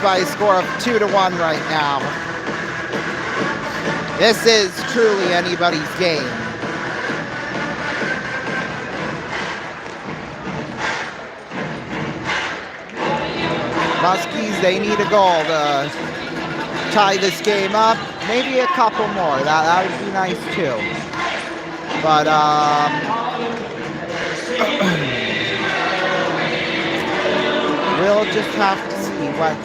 by a score of 2-1 right now. This is truly anybody's game. Muskies, they need a goal to tie this game up. Maybe a couple more. That would be nice too. But we'll just have to see what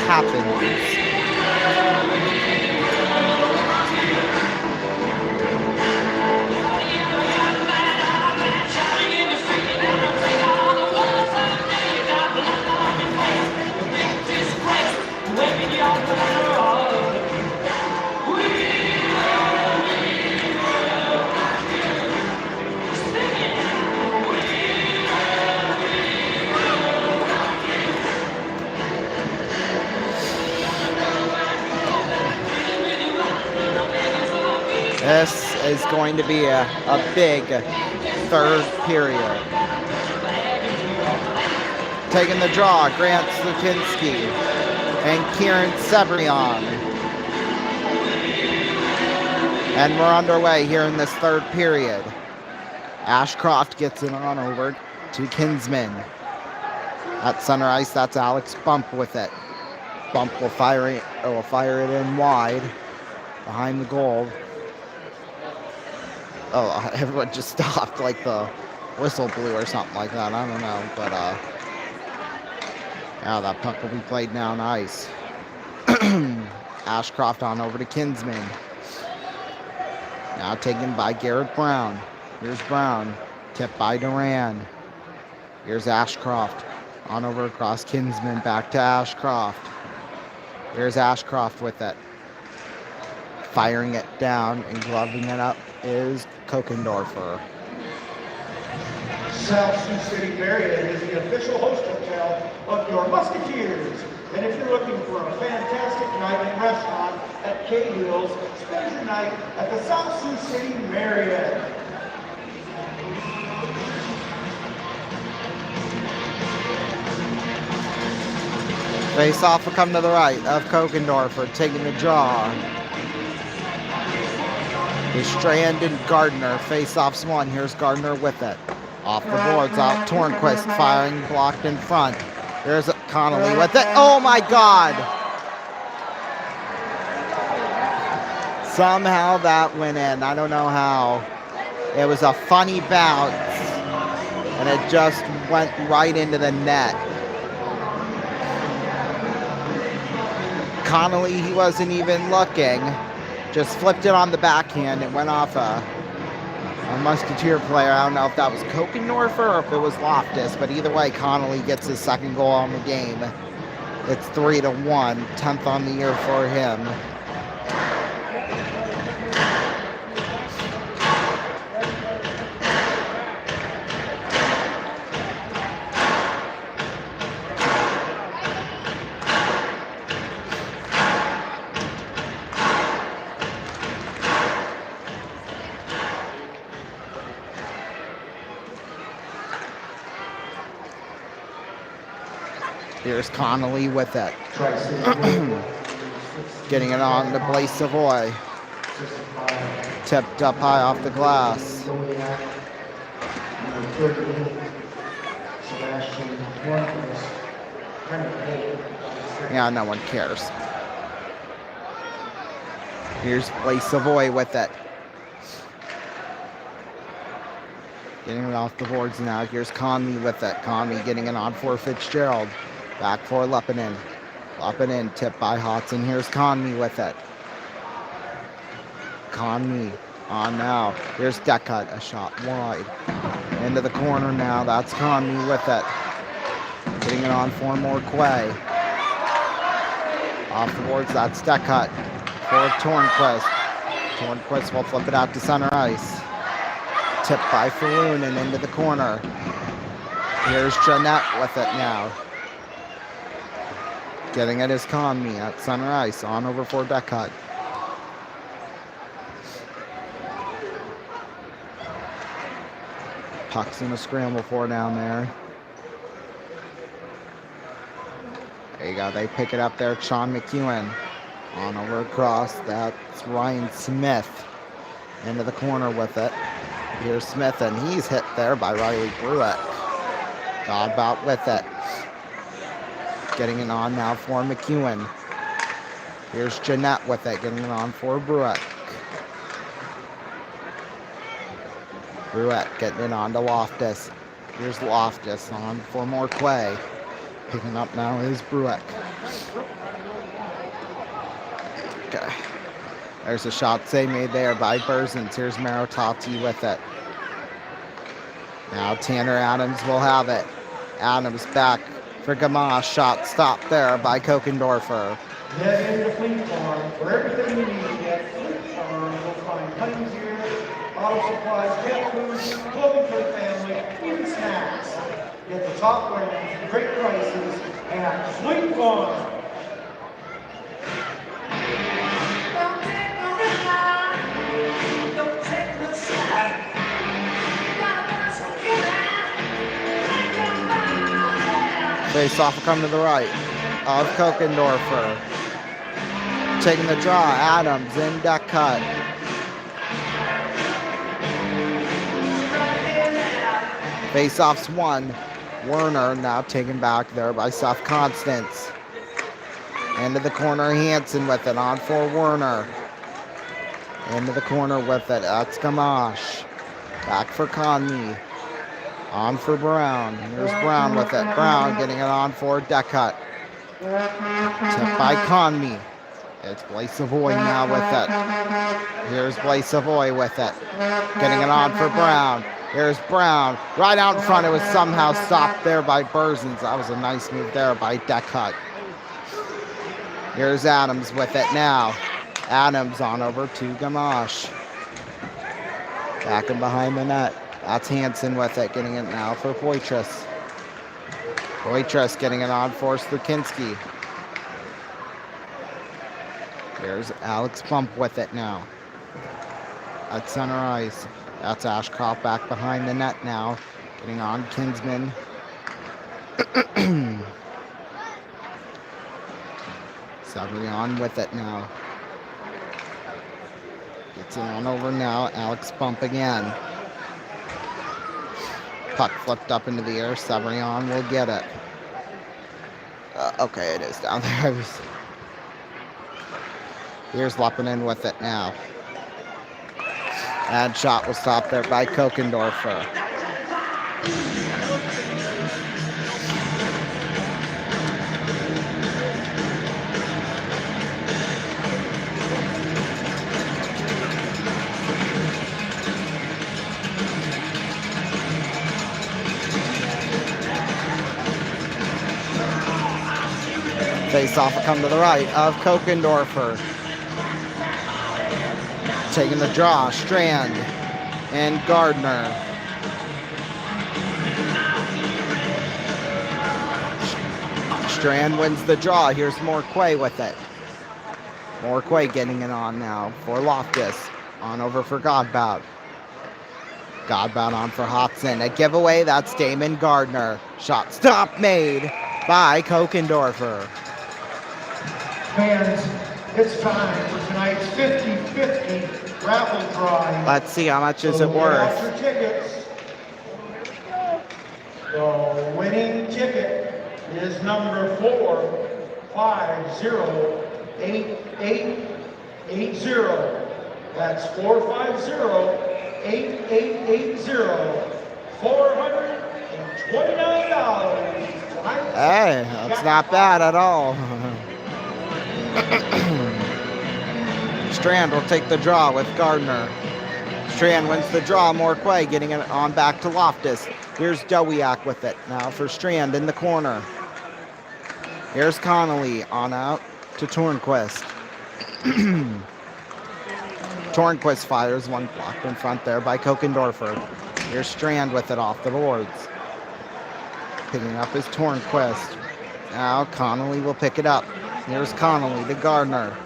happens. This is going to be a big third period. Taking the draw, Grant Slutinski and Kieran Sebrion. And we're underway here in this third period. Ashcroft gets it on over to Kinsman. At center ice, that's Alex Bump with it. Bump will fire it in wide behind the goal. Oh, everyone just stopped like the whistle blew or something like that. I don't know, but yeah, that puck will be played down ice. Ashcroft on over to Kinsman. Now taken by Garrett Brown. Here's Brown, tipped by Duran. Here's Ashcroft on over across Kinsman, back to Ashcroft. Here's Ashcroft with it. Firing it down and gloving it up is Kokendorfer. South Sioux City Marriott is the official host hotel of your Musketeers. And if you're looking for a fantastic night and restaurant at Cahill's, spend your night at the South Sioux City Marriott. Face-off will come to the right of Kokendorfer, taking the draw. Strand and Gardner, face-offs one. Here's Gardner with it. Off the boards, out Tornquist, firing, blocked in front. There's Connolly with it. Oh my God! Somehow that went in. I don't know how. It was a funny bounce, and it just went right into the net. Connolly, he wasn't even looking. Just flipped it on the backhand. It went off a Musketeer player. I don't know if that was Kokendorfer or if it was Loftus, but either way, Connolly gets his second goal on the game. It's 3-1, 10th on the year for him. Here's Connolly with it. Getting it on to Blaise Savoy. Tipped up high off the glass. Yeah, no one cares. Here's Blaise Savoy with it. Getting it off the boards now. Here's Conley with it. Conley getting it on for Fitzgerald. Back for Leppinen. Leppinen tipped by Hodson. Here's Conley with it. Conley on now. Here's Deckut. A shot wide. Into the corner now. That's Conley with it. Getting it on for Morquay. Off the boards. That's Deckut for Tornquist. Tornquist will flip it out to center ice. Tipped by Falloon and into the corner. Here's Jeanette with it now. Getting it is Conley at center ice. On over for Deckut. Puck's in a scramble for down there. There you go. They pick it up there. Sean McEwen on over across. That's Ryan Smith into the corner with it. Here's Smith, and he's hit there by Riley Bruick. Godbout with it. Getting it on now for McEwen. Here's Jeanette with it, getting it on for Bruick. Bruick getting it on to Loftus. Here's Loftus on for Morquay. Picking up now is Bruick. Okay. There's a shot save made there by Berzins. Here's Marotati with it. Now Tanner Adams will have it. Adams back for Gamache. Shot stopped there by Kokendorfer. Head into Fleet Farm for everything you need at Fleet Farm. You'll find hunting gear, auto supplies, pet food, clothing for the family, even snacks. Get the top brands, great prices at Fleet Farm. Face off will come to the right of Kokendorfer. Taking the draw, Adams in deck cut. Face-off's won. Werner now taken back there by Seth Constance. Into the corner, Hansen with it on for Werner. Into the corner with it, that's Gamache. Back for Conley. On for Brown. Here's Brown with it. Brown getting it on for Deckut. Tipped by Conley. It's Blaise Savoy now with it. Here's Blaise Savoy with it. Getting it on for Brown. Here's Brown. Right out in front. It was somehow stopped there by Berzins. That was a nice move there by Deckut. Here's Adams with it now. Adams on over to Gamache. Back and behind the net. That's Hansen with it, getting it now for Poitras. Poitras getting it on for Slukinski. There's Alex Bump with it now. At center ice. That's Ashcroft back behind the net now. Getting on Kinsman. Sabrian with it now. Gets it on over now. Alex Bump again. Puck flipped up into the air. Sabrian will get it. Okay, it is down there. Here's Leppinen with it now. And shot was stopped there by Kokendorfer. Face off will come to the right of Kokendorfer. Taking the draw, Strand and Gardner. Strand wins the draw. Here's Morquay with it. Morquay getting it on now for Loftus. On over for Godbout. Godbout on for Hodson. A giveaway, that's Damon Gardner. Shot stop made by Kokendorfer. Fans, it's time for tonight's 50-50 raffle drive. Let's see, how much is it Get out worth? your tickets. The winning ticket is number 4508880. That's 4508880. $429. Hey, that's not bad at all. Strand will take the draw with Gardner. Strand wins the draw. Morquay getting it on back to Loftus. Here's Dowiak with it now for Strand in the corner. Here's Connolly on out to Tornquist. Tornquist fires one blocked in front there by Kokendorfer. Here's Strand with it off the boards. Picking up is Tornquist. Now Connolly will pick it up. Here's Connolly to Gardner.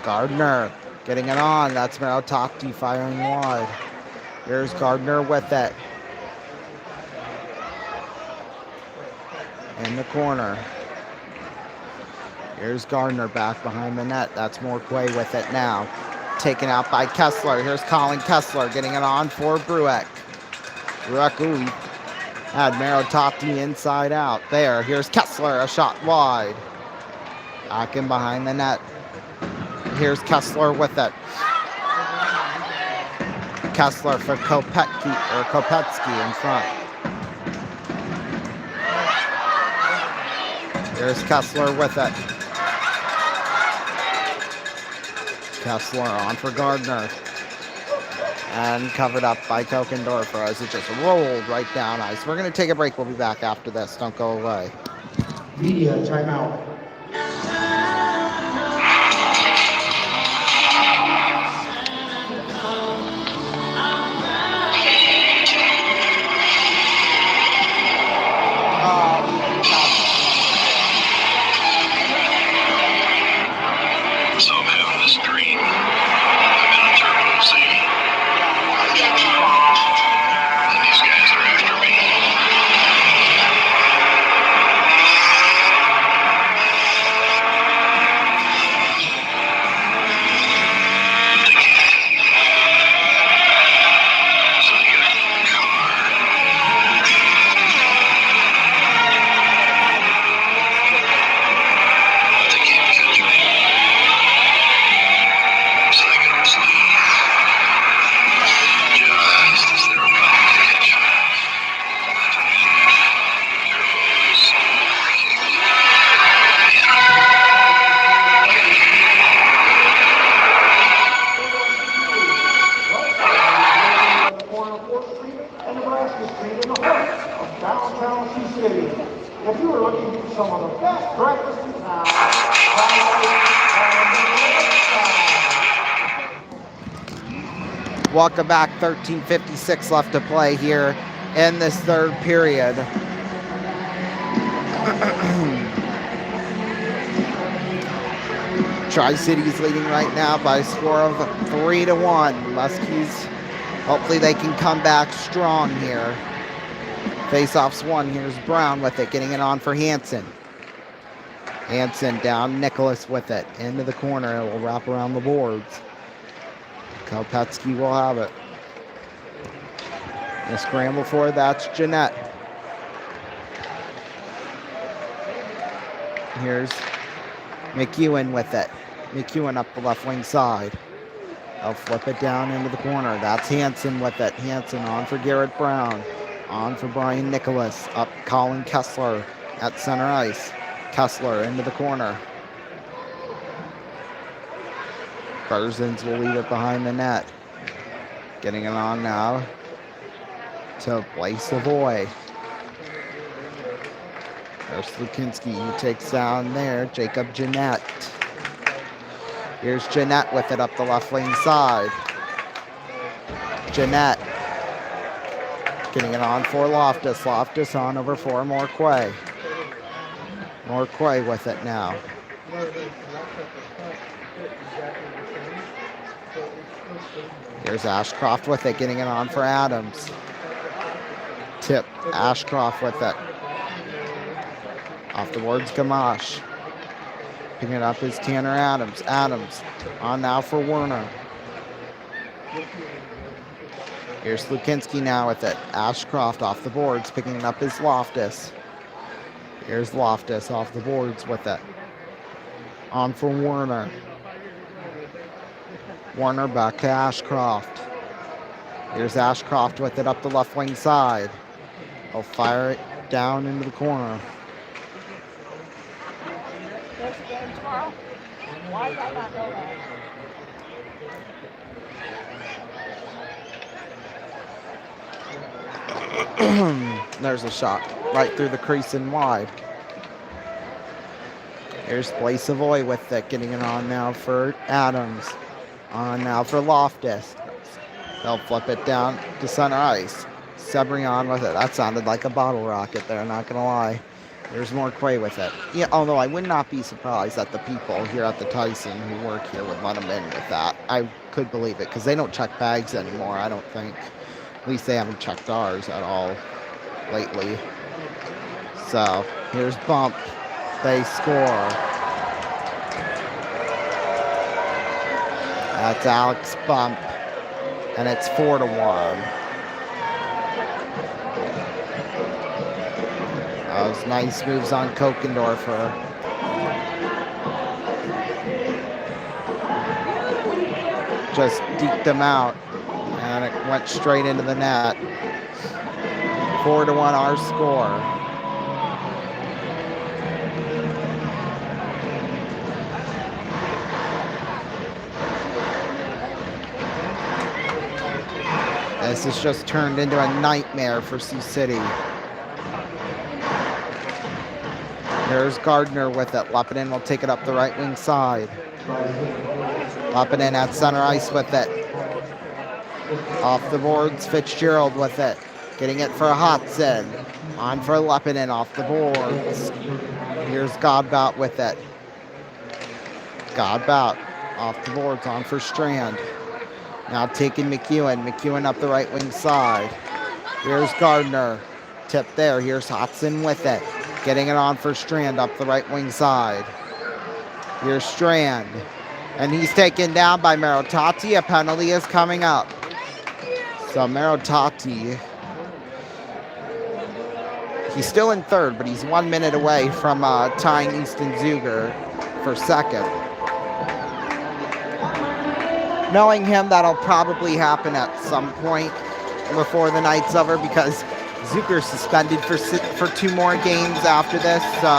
Gardner getting it on. That's Marotati firing wide. Here's Gardner with it. In the corner. Here's Gardner back behind the net. That's Morquay with it now. Taken out by Kessler. Here's Colin Kessler getting it on for Brueck. Brueck, ooh, had Marototti inside out. There, here's Kessler, a shot wide. Back in behind the net. Here's Kessler with it. Kessler for Kopetsky in front. Here's Kessler with it. Kessler on for Gardner. And covered up by Kokendorfer as it just rolled right down ice. We're going to take a break. We'll be back after this. Don't go away. Media timeout. If you were looking for some of the best breakfast in town, Welcome back. 13:56 left to play here in this third period. Tri-Cities leading right now by a score of 3-1. Muskies, hopefully they can come back strong here. Face-offs won. Here's Brown with it, getting it on for Hansen. Hansen down, Nicholas with it, into the corner. It will wrap around the boards. Kopetsky will have it. The scramble for that's Jeanette. Here's McEwen with it. McEwen up the left wing side. They'll flip it down into the corner. That's Hansen with it. Hansen on for Garrett Brown. On for Brian Nicholas. Up Colin Kessler at center ice. Kessler into the corner. Berzins will leave it behind the net. Getting it on now to Blaise Savoy. There's Lukinski, who takes down there Jacob Jeanette. Here's Jeanette with it up the left wing side. Jeanette getting it on for Loftus. Loftus on over for Morquay. Morquay with it now. Here's Ashcroft with it, getting it on for Adams. Tip, Ashcroft with it. Off the boards, Gamache. Picking it up is Tanner Adams. Adams on now for Werner. Here's Lukinski now with it. Ashcroft off the boards, picking it up is Loftus. Here's Loftus off the boards with it. On for Werner. Warner back to Ashcroft. Here's Ashcroft with it up the left wing side. He'll fire it down into the corner. There's a game tomorrow. Why did I not know that? There's a shot right through the crease and wide. Here's Blaise Savoy with it, getting it on now for Adams. On now for Loftus. They'll flip it down to center ice. Sebrion with it. That sounded like a bottle rocket there, not gonna lie. There's Morquay with it. Yeah, although I would not be surprised that the people here at the Tyson who work here would let them in with that. I could believe it, because they don't check bags anymore, I don't think. At least they haven't checked ours at all lately. So, here's Bump. They score. That's Alex Bump, and it's 4-1. Those nice moves on Kokendorfer. Just deked them out, and it went straight into the net. 4-1 our score. This has just turned into a nightmare for Sioux City. There's Gardner with it. Lepinen will take it up the right wing side. Lepinen at center ice with it. Off the boards, Fitzgerald with it. Getting it for Hotson. On for Lepinen off the boards. Here's Godbout with it. Godbout off the boards, on for Strand. Now taking McEwen. McEwen up the right wing side. Here's Gardner. Tip there. Here's Hotson with it. Getting it on for Strand up the right wing side. Here's Strand. And he's taken down by Marotati. A penalty is coming up. So Marotati, he's still in third, but he's 1 minute away from tying Easton Zuger for second. Knowing him, that'll probably happen at some point before the night's over, because Zuger's suspended for 2 more games after this, so.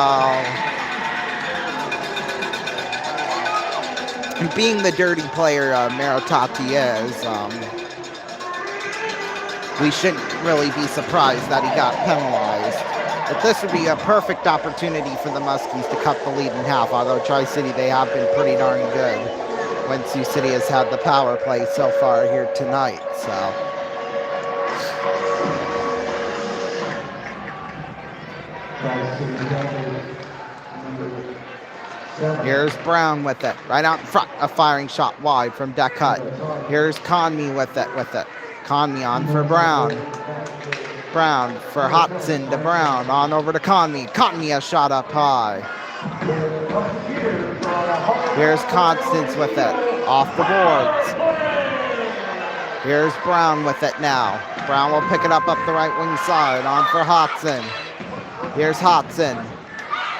And being the dirty player Marotati is, we shouldn't really be surprised that he got penalized. But this would be a perfect opportunity for the Muskies to cut the lead in half, although Tri-City, they have been pretty darn good when Sioux City has had the power play so far here tonight, so. Here's Brown with it, right out in front, a firing shot wide from Deckut. Here's Conmee with it. Conmee on for Brown. Brown for Hotson to Brown, on over to Conmee. Conmee a shot up high. Here's Constance with it, off the boards. Here's Brown with it now. Brown will pick it up the right wing side, on for Hotson. Here's Hotson.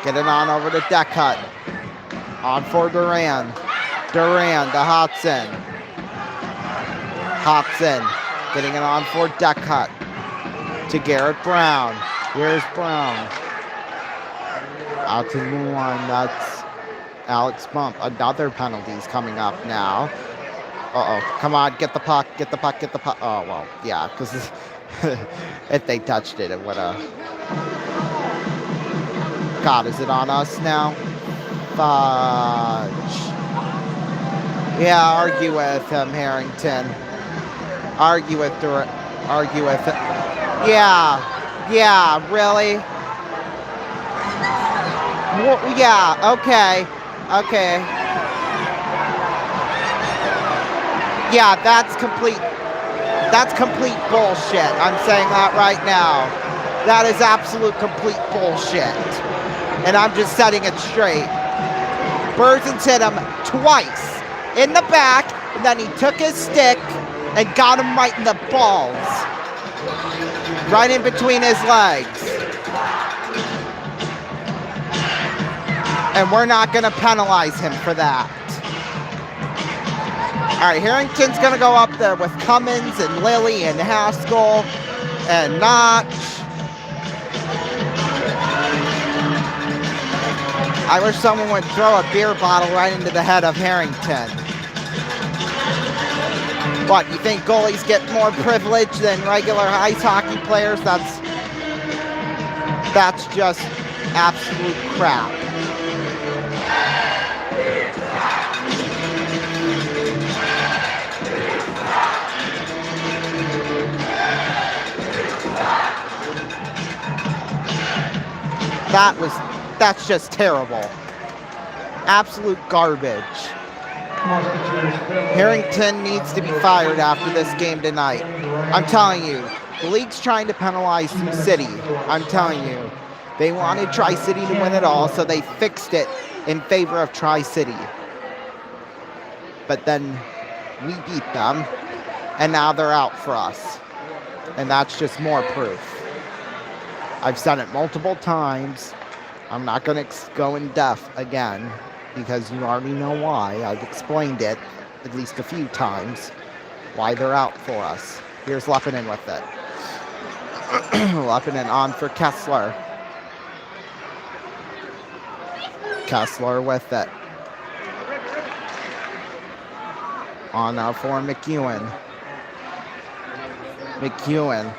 Get it on over to Deckut. On for Duran. Duran to Hotson. Hotson getting it on for Deckut. To Garrett Brown. Here's Brown. Out to the line. That's Alex Bump. Another penalty's coming up now. Uh-oh. Come on, get the puck. Get the puck. Get the puck. Oh, well, yeah, because if they touched it, it would have. God, is it on us now? Fudge. Yeah, argue with him, Harrington. Argue with it. Yeah, really? Yeah, okay. Yeah, that's complete bullshit. I'm saying that right now. That is absolute complete bullshit. And I'm just setting it straight. Berzins hit him twice in the back, and then he took his stick and got him right in the balls. Right in between his legs. And we're not going to penalize him for that. All right, Harrington's going to go up there with Cummins and Lilly and Haskell and Notch. I wish someone would throw a beer bottle right into the head of Harrington. What, you think goalies get more privilege than regular ice hockey players? That's just absolute crap. That's just terrible. Absolute garbage. Harrington needs to be fired after this game tonight. I'm telling you, the league's trying to penalize Sioux City. I'm telling you. They wanted Tri-City to win it all, so they fixed it in favor of Tri-City. But then We beat them, and now they're out for us. And that's just more proof. I've said it multiple times. I'm not going to go in depth again because you already know why. I've explained it at least a few times, why they're out for us. Here's Lepinen with it. Lepinen on for Kessler. Kessler with it. On now for McEwen. McEwen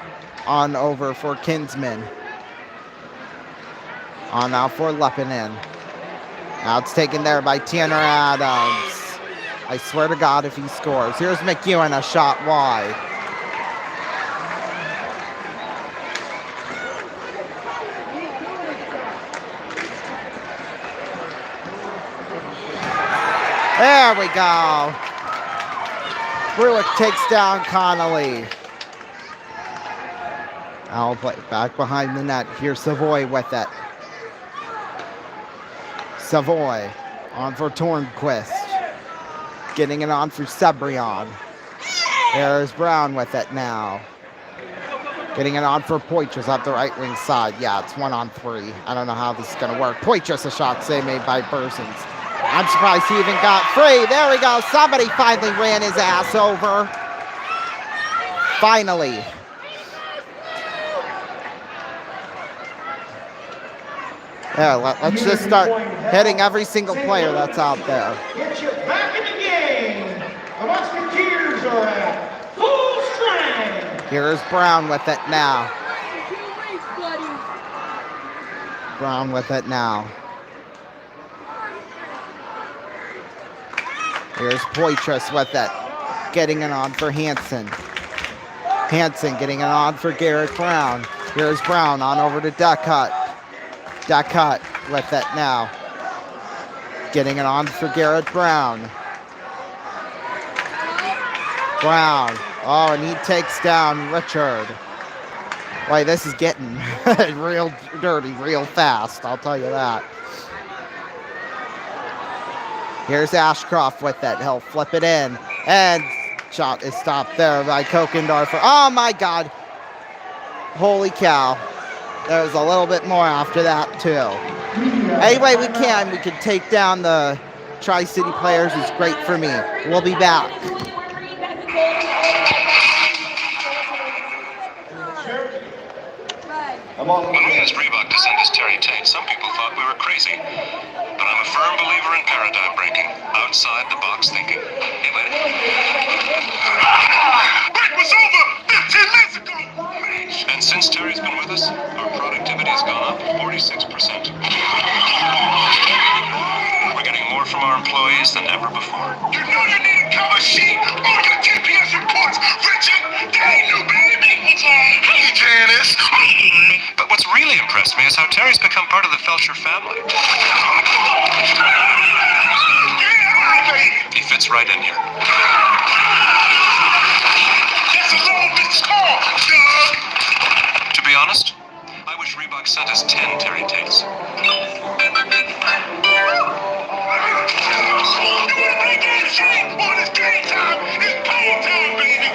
on over for Kinsman. On now for Lepinen. Now it's taken there by Tanner Adams. I swear to God if he scores. Here's McEwen, a shot wide. There we go. Bruick takes down Connolly. I'll play back behind the net. Here's Savoy with it. Savoy on for Tornquist. Getting it on for Cebrian. There's Brown with it now. Getting it on for Poitras up the right wing side. Yeah, it's 1-on-3. I don't know how this is going to work. Poitras, a shot save made by Bursons. I'm surprised he even got free. There we go. Somebody finally ran his ass over. Finally. Yeah, let's just start hitting every single player that's out there. Get you back in the game. The Musketeers are at full strength. Here's Brown with it now. Brown with it now. Here's Poitras with it. Getting it on for Hansen. Hansen getting it on for Garrett Brown. Here's Brown on over to Duckhutt. Duckhutt with it now. Getting it on for Garrett Brown. Brown. Oh, and he takes down Richard. Boy, this is getting real dirty, real fast. I'll tell you that. Here's Ashcroft with it. He'll flip it in. And shot is stopped there by Kokendorfer. Oh, my God. Holy cow. There's a little bit more after that, too. Anyway, we can take down the Tri-City players. It's great for me. We'll be back. When we asked Reebok to send us Terry Tate, some people thought we were crazy. But I'm a firm believer in paradigm breaking, outside the box thinking. Hey, wait. Break was over 15 minutes ago! And since Terry's been with us, our productivity has gone up 46%. We're getting more from our employees than ever before. You know you need a cover sheet on your GPS reports, Richard! Hey, new baby! Hey, Janice! But what's really impressed me is how Terry's become part of the Felcher family. He fits right in here. That's a little bit small, Doug! To be honest, I wish Reebok sent us 10 Terry Tates. It's game time! It's game time, baby!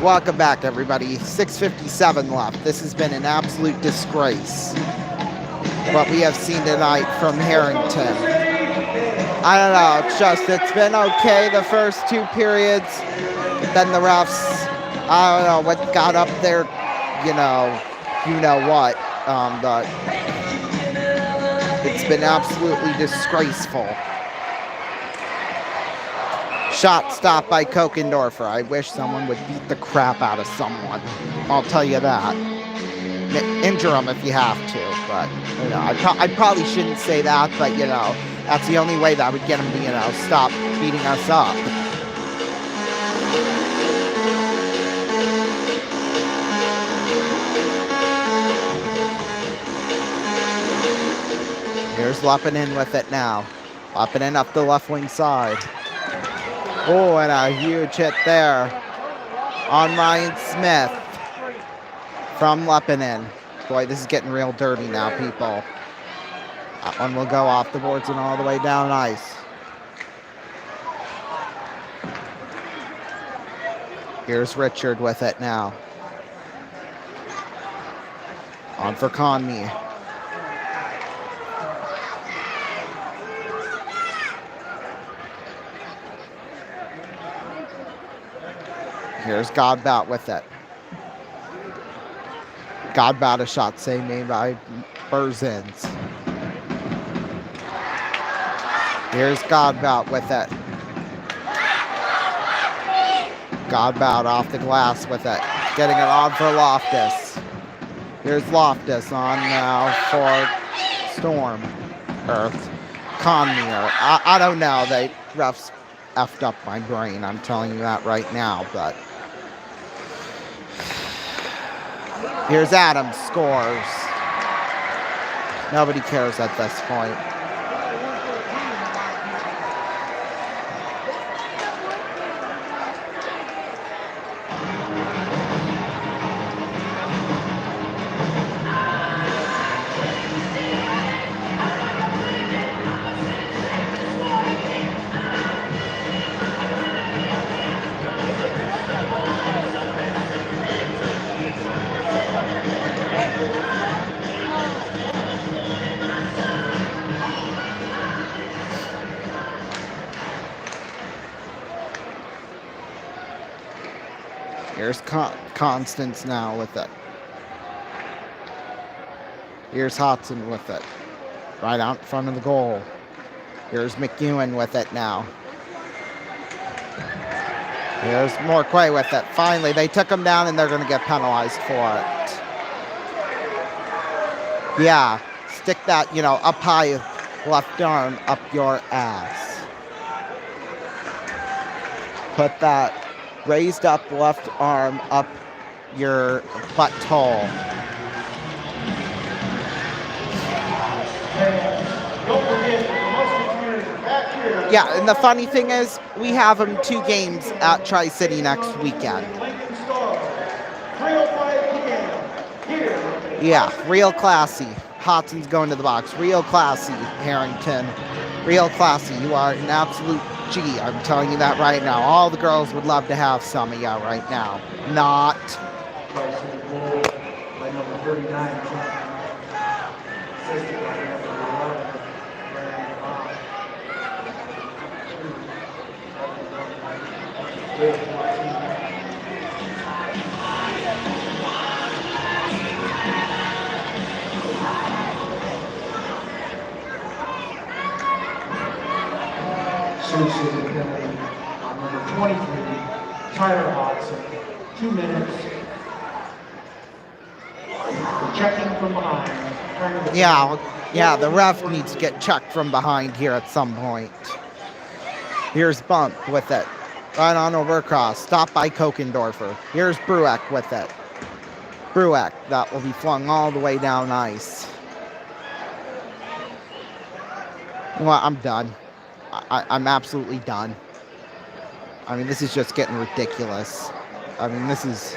Welcome back, everybody. 6:57 left. This has been an absolute disgrace. What we have seen tonight from Harrington. I don't know. It's been okay the first two periods. But then the refs, I don't know what got up there. You know what. But it's been absolutely disgraceful. Shot stopped by Kokendorfer. I wish someone would beat the crap out of someone. I'll tell you that. Injure them if you have to. But, I probably shouldn't say that. But, that's the only way that would get them to, stop beating us up. Here's Lepinen with it now. Lepinen up the left wing side. Oh, and a huge hit there on Ryan Smith from Lepinen. Boy, this is getting real dirty now, people. That one will go off the boards and all the way down ice. Here's Richard with it now. On for Conmee. Here's Godbout with it. Godbout, a shot save made by Burzins. Here's Godbout with it. Godbout off the glass with it. Getting it on for Loftus. Here's Loftus on now for Storm. Earth. Conmee. I don't know. They refs effed up my brain. I'm telling you that right now. But here's Adams, scores. Nobody cares at this point. Here's Constance now with it. Here's Hodson with it. Right out in front of the goal. Here's McEwen with it now. Here's Morquay with it. Finally, they took him down and they're going to get penalized for it. Yeah, stick that, up high left arm up your ass. Put that raised up left arm up your butthole. Yeah, and the funny thing is, we have them 2 games at Tri-City next weekend. Yeah, real classy. Hodson's going to the box. Real classy, Harrington. Real classy. You are an absolute G. I'm telling you that right now. All the girls would love to have some of you right now. Not. Associated penalty on number 23, Tyler Hodson, 2 minutes. Checking from behind. Yeah, the ref needs to get checked from behind here at some point. Here's Bump with it. Right on over across. Stopped by Kokendorfer. Here's Brueck with it. Brueck, that will be flung all the way down ice. Well, I'm done. I'm absolutely done. I mean, this is just getting ridiculous. I mean, this is...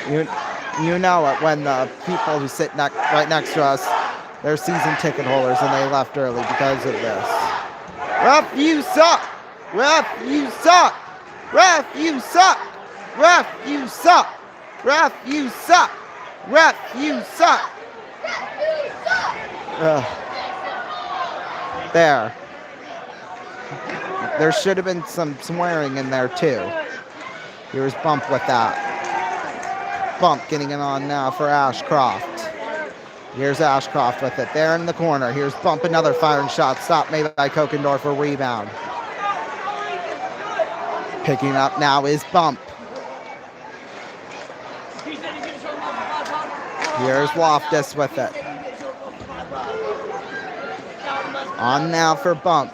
You know it when the people who sit right next to us, they're season ticket holders and they left early because of this. Ref, you suck! Ref, you suck! Ref, you suck! Ref, you suck! Ref, you suck! Ref, you suck! There. There should have been some swearing in there too. Here's Bump with that. Bump getting it on now for Ashcroft. Here's Ashcroft with it. There in the corner. Here's Bump, another firing shot. Stopped made by Kokendorfer. Rebound. Picking up now is Bump. Here's Loftus with it. On now for Bump.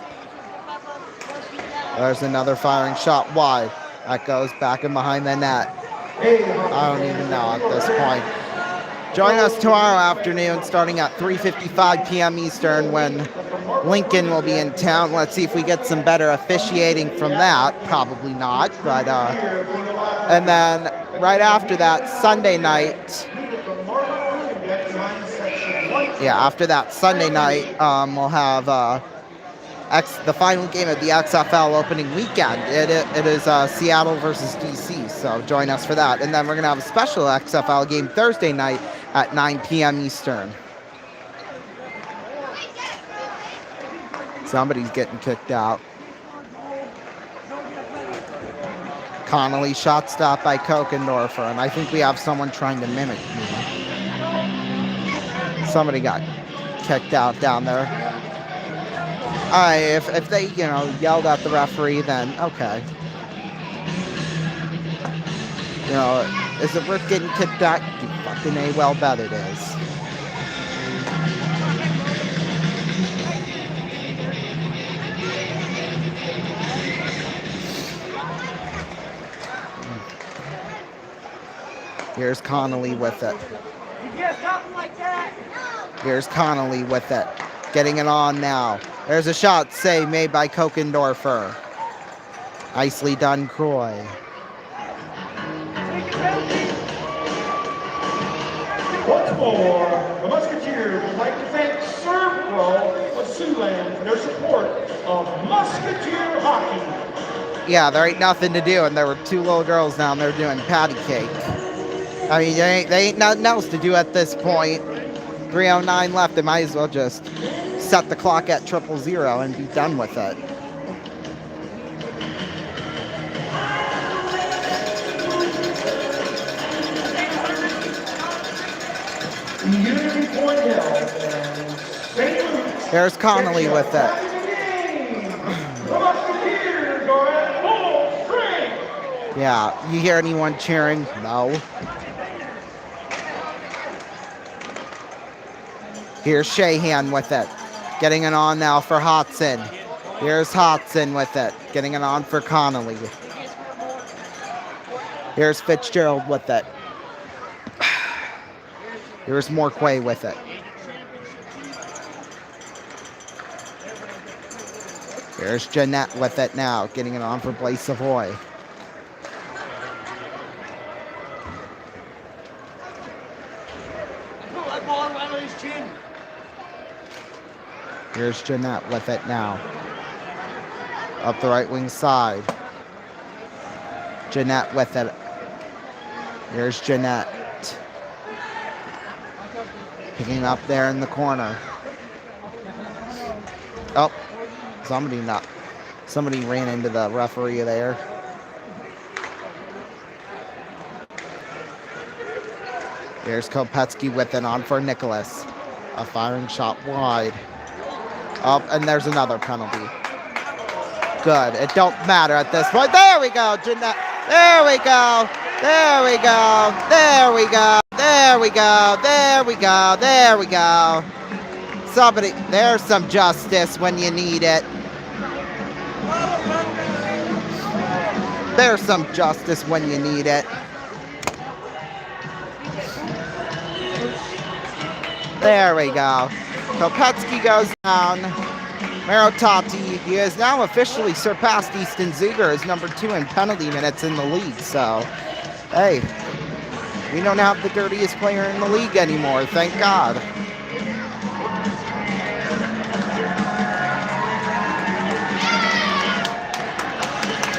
There's another firing shot wide. That goes back and behind the net. I don't even know at this point. Join us tomorrow afternoon starting at 3:55 p.m. Eastern when Lincoln will be in town. Let's see if we get some better officiating from that. Probably not, but and then right after that, Sunday night. Yeah, after that Sunday night, we'll have the final game of the XFL opening weekend. It is Seattle versus DC, so join us for that. And then we're going to have a special XFL game Thursday night at 9 p.m. Eastern. Somebody's getting kicked out. Connolly shot stopped by Kokendorfer, and I think we have someone trying to mimic me. Somebody got kicked out down there. If they, yelled at the referee, then okay. Is it worth getting kicked out? You fucking well bet it is. Here's Connolly with it. Here's Connolly with it. Getting it on now. There's a shot save made by Kokendorfer. Nicely done, Croy. Once more, the Musketeers would like to thank Servpro of Siouxland for their support of Musketeer hockey. Yeah, there ain't nothing to do, and there were two little girls down there doing patty cake. I mean, they ain't nothing else to do at this point. 3:09 left. They might as well just set the clock at 0:00 and be done with it. Unity Point Hill and St. Luke's. There's Connolly with it. The Musketeers are at full strength. Yeah, you hear anyone cheering? No. Here's Shahan with it. Getting it on now for Hodson. Here's Hodson with it. Getting it on for Connolly. Here's Fitzgerald with it. Here's Morquay with it. Here's Jeanette with it now. Getting it on for Blaise Savoy. Here's Jeanette with it now. Up the right wing side. Jeanette with it. Here's Jeanette. Picking up there in the corner. Oh, somebody ran into the referee there. Here's Kopetsky with it on for Nicholas. A firing shot wide. Oh, and there's another penalty. Good. It don't matter at this point. There we go, Jeanette. There we go. There we go. There we go. There we go. There we go. There we go. Somebody, there's some justice when you need it. There's some justice when you need it. There we go. Kopetsky goes down. Marotati, he has now officially surpassed Easton Zuger as number 2 in penalty minutes in the league. So, hey, we don't have the dirtiest player in the league anymore, thank God.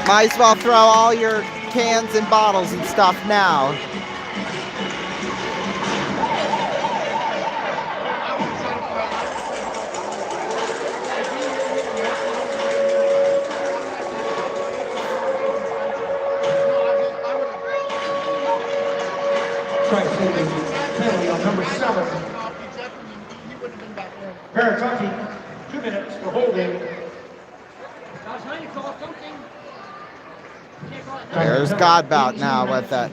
Might as well throw all your cans and bottles and stuff now. Penalty on number 7. Marotati, 2 minutes for holding. There's Godbout now with it.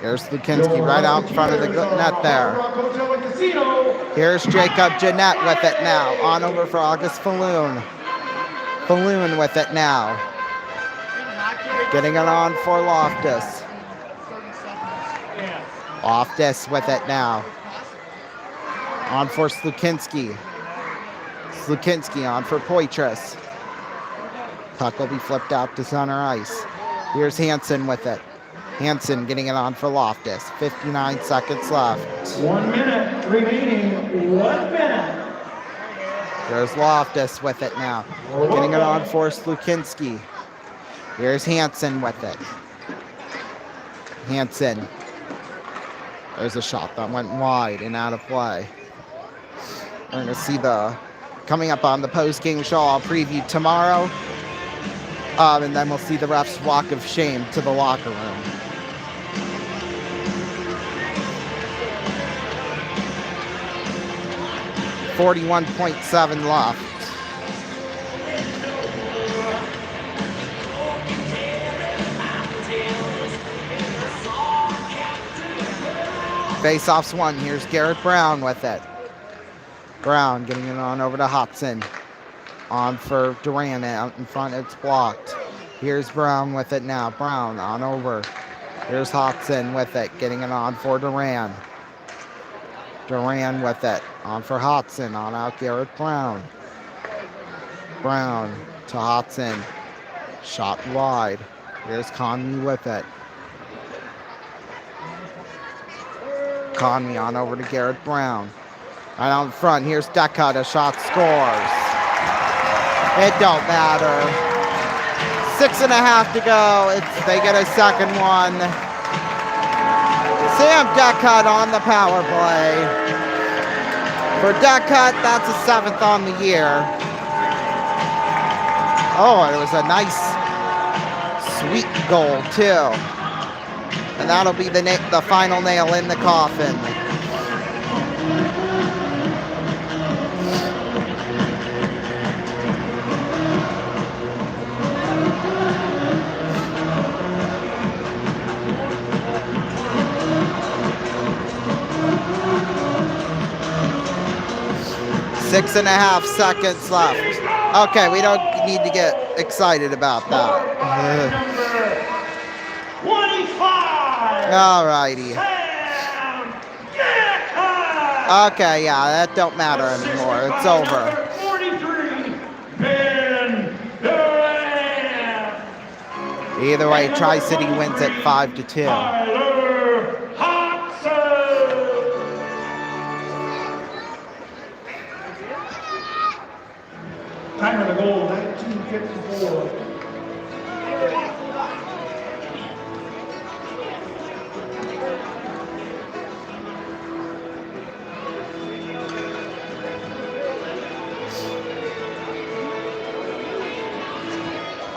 Here's Lukinski right out in front of the net there. Here's Jacob Jeanette with it now. On over for August Falloon. Falloon with it now. Getting it on for Loftus. Loftus with it now. On for Slukinski. Slukinski on for Poitras. Puck will be flipped out to center ice. Here's Hansen with it. Hansen getting it on for Loftus. 59 seconds left. 1 minute remaining. 1 minute. There's Loftus with it now. Getting it on for Slukinski. Here's Hansen with it. Hansen. There's a shot that went wide and out of play. We're going to see coming up on the post-game show. I'll preview tomorrow. And then we'll see the ref's walk of shame to the locker room. .7 left. Face-offs one. Here's Garrett Brown with it. Brown getting it on over to Hudson. On for Duran out in front. It's blocked. Here's Brown with it now. Brown on over. Here's Hudson with it. Getting it on for Duran. Duran with it. On for Hudson. On out Garrett Brown. Brown to Hudson. Shot wide. Here's Conley with it. Conley on over to Garrett Brown. Right out in front. Here's Deca. A shot scores. It don't matter. 6.5 to go. They get a second one. Sam Deca on the power play. For Deca, that's a 7th on the year. Oh, it was a nice, sweet goal too. And that'll be the final nail in the coffin. Six and a half seconds left. Okay, we don't need to get excited about that. 25. Alrighty. Sam Deca. Okay, yeah, that don't matter anymore. It's over. 43. Ben Duran. Either way, Tri-City wins at 5-2. Tyler Hudson. Time of the goal, 1954.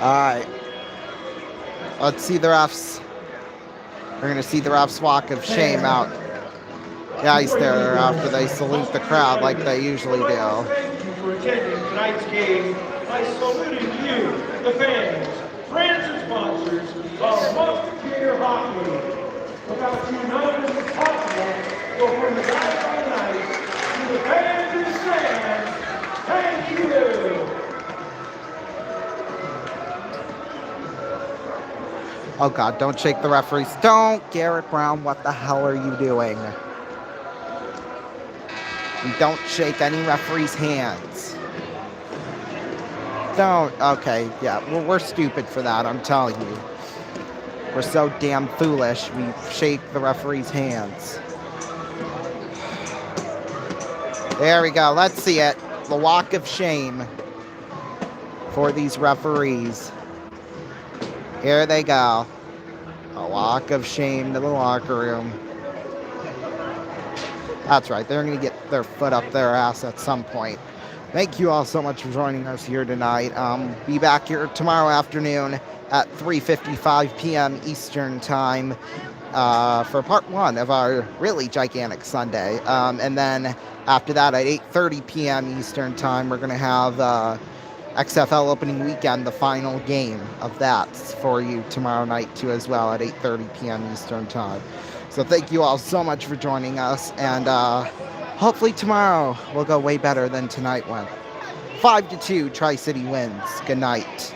All right. Let's see the refs. We're going to see the refs walk of shame out the ice there after they salute the crowd like they usually do. Thank you for attending tonight's game by saluting you, the fans, friends, and sponsors of Musketeer Hockey. Without you, none of this is possible. So from the guys on the ice to the fans in the stands, thank you. Oh, God, don't shake the referees. Don't. Garrett Brown, what the hell are you doing? You don't shake any referee's hands. Don't. Okay, yeah, well, we're stupid for that, I'm telling you. We're so damn foolish, we shake the referee's hands. There we go. Let's see it. The walk of shame for these referees. Here they go. A walk of shame to the locker room. That's right. They're going to get their foot up their ass at some point. Thank you all so much for joining us here tonight. Be back here tomorrow afternoon at 3:55 p.m. Eastern Time for part 1 of our really gigantic Sunday. And then after that at 8:30 p.m. Eastern Time, we're going to have XFL opening weekend, the final game of that for you tomorrow night too as well at 8:30 p.m. Eastern Time. So thank you all so much for joining us, and hopefully tomorrow will go way better than tonight went. 5-2, Tri-City wins. Good night.